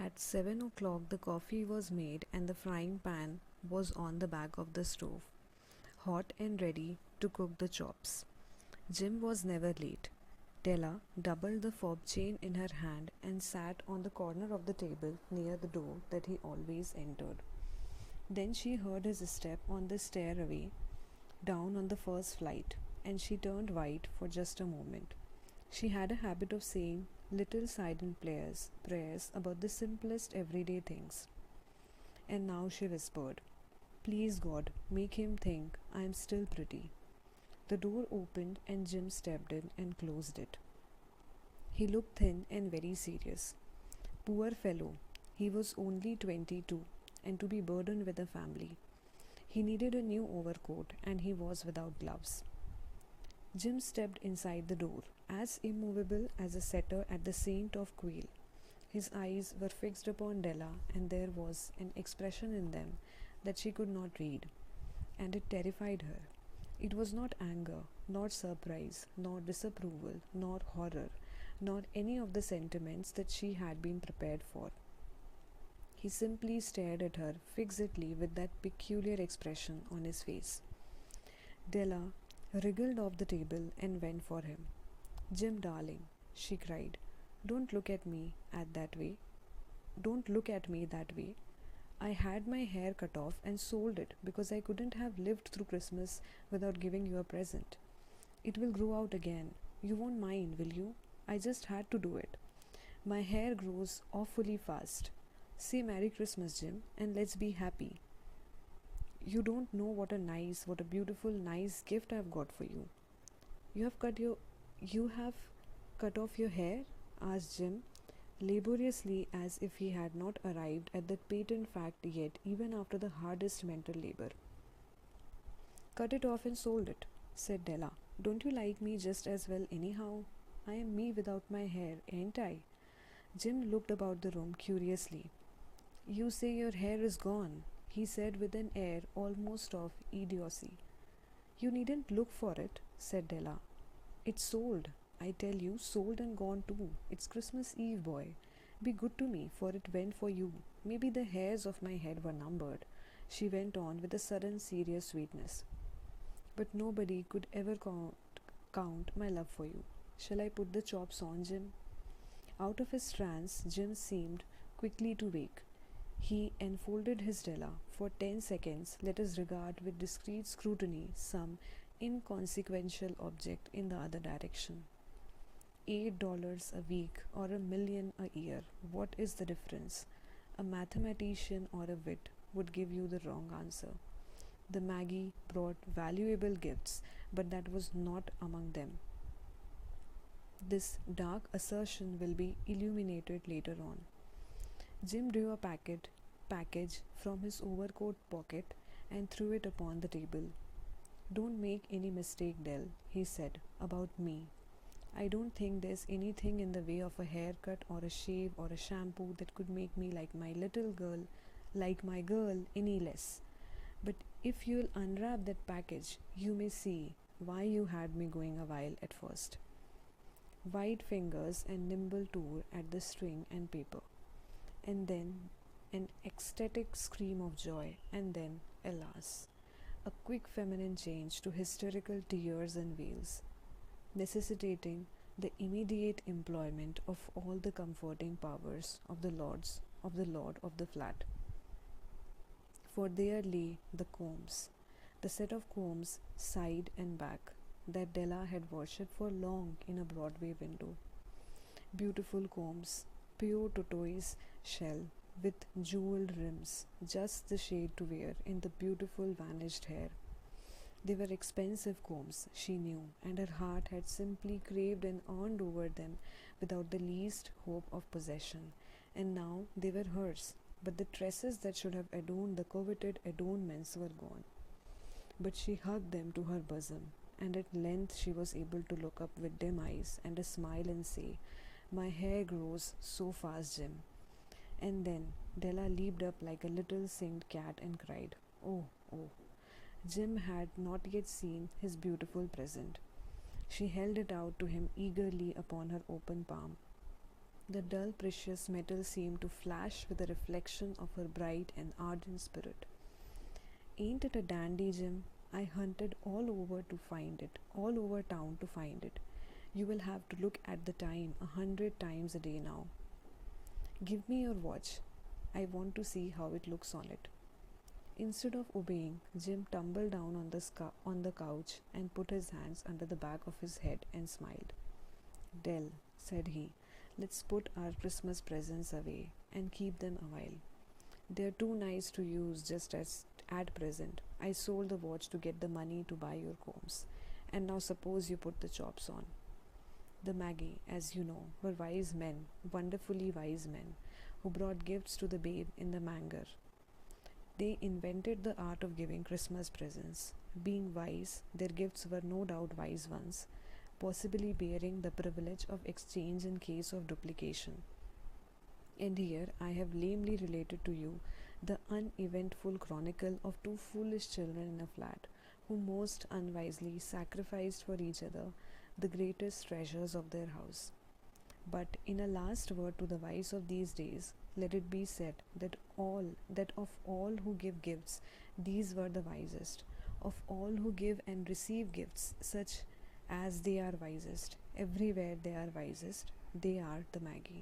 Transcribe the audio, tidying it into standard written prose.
At 7 o'clock, the coffee was made and the frying pan was on the back of the stove, hot and ready to cook the chops. Jim was never late. Della doubled the fob chain in her hand and sat on the corner of the table near the door that he always entered. Then she heard his step on the stairway down on the first flight, and she turned white for just a moment. She had a habit of saying little silent prayers about the simplest everyday things. And now she whispered, "Please God, make him think I am still pretty." The door opened and Jim stepped in and closed it. He looked thin and very serious. Poor fellow, he was only 22 and to be burdened with a family. He needed a new overcoat and he was without gloves. Jim stepped inside the door, as immovable as a setter at the Saint of Quail. His eyes were fixed upon Della, and there was an expression in them that she could not read, and it terrified her. It was not anger, nor surprise, nor disapproval, nor horror, nor any of the sentiments that she had been prepared for. He simply stared at her fixedly with that peculiar expression on his face. Della wriggled off the table and went for him. "Jim, darling," she cried, "don't look at me at that way. Don't look at me that way. I had my hair cut off and sold it because I couldn't have lived through Christmas without giving you a present. It will grow out again. You won't mind, will you? I just had to do it. My hair grows awfully fast. Say Merry Christmas, Jim, and let's be happy. You don't know what a beautiful, nice gift I've got for you." You have cut off your hair?" asked Jim, laboriously, as if he had not arrived at that patent fact yet, even after the hardest mental labor. "Cut it off and sold it," said Della. "Don't you like me just as well anyhow? I am me without my hair, ain't I?" Jim looked about the room curiously. "You say your hair is gone," he said with an air almost of idiocy. "You needn't look for it," said Della. "It's sold, I tell you, sold and gone too. It's Christmas Eve, boy. Be good to me, for it went for you. Maybe the hairs of my head were numbered," she went on with a sudden serious sweetness. "But nobody could ever count my love for you. Shall I put the chops on, Jim?" Out of his trance, Jim seemed quickly to wake. He enfolded his Della. "For 10 seconds, let us regard with discreet scrutiny some inconsequential object in the other direction. $8 a week or $1 million a year, what is the difference? A mathematician or a wit would give you the wrong answer. The Maggie brought valuable gifts, but that was not among them. This dark assertion will be illuminated later on." Jim drew a package from his overcoat pocket and threw it upon the table. "Don't make any mistake, Dell," he said, "about me. I don't think there's anything in the way of a haircut or a shave or a shampoo that could make me like my girl any less. But if you'll unwrap that package, you may see why you had me going a while at first." White fingers and nimble tore at the string and paper, and then an ecstatic scream of joy, and then, alas, a quick feminine change to hysterical tears and wails, necessitating the immediate employment of all the comforting powers of the lord of the flat. For there lay the combs, the set of combs side and back, that Della had worshipped for long in a Broadway window. Beautiful combs, pure tortoise shell, with jeweled rims, just the shade to wear in the beautiful vanished hair. They were expensive combs, she knew, and her heart had simply craved and earned over them without the least hope of possession. And now they were hers, but the tresses that should have adorned the coveted adornments were gone. But she hugged them to her bosom, and at length she was able to look up with dim eyes and a smile and say, "My hair grows so fast, Jim." And then Della leaped up like a little singed cat and cried, "Oh, oh." Jim had not yet seen his beautiful present. She held it out to him eagerly upon her open palm. The dull precious metal seemed to flash with a reflection of her bright and ardent spirit. Ain't it a dandy, Jim? I hunted all over to find it, all over town to find it. You will have to look at the time 100 times a day now. Give me your watch. I want to see how it looks on it. Instead of obeying, Jim tumbled down on the couch and put his hands under the back of his head and smiled. Dell, said he, let's put our Christmas presents away and keep them a while. They're too nice to use just as at present. I sold the watch to get the money to buy your combs. And now suppose you put the chops on. The Magi, as you know, were wise men, wonderfully wise men, who brought gifts to the babe in the manger. They invented the art of giving Christmas presents. Being wise, their gifts were no doubt wise ones, possibly bearing the privilege of exchange in case of duplication. And here I have lamely related to you the uneventful chronicle of two foolish children in a flat, who most unwisely sacrificed for each other the greatest treasures of their house. But in a last word to the wise of these days, let it be said that of all who give gifts, these were the wisest. Of all who give and receive gifts, such as they are wisest, everywhere they are wisest, they are the Magi.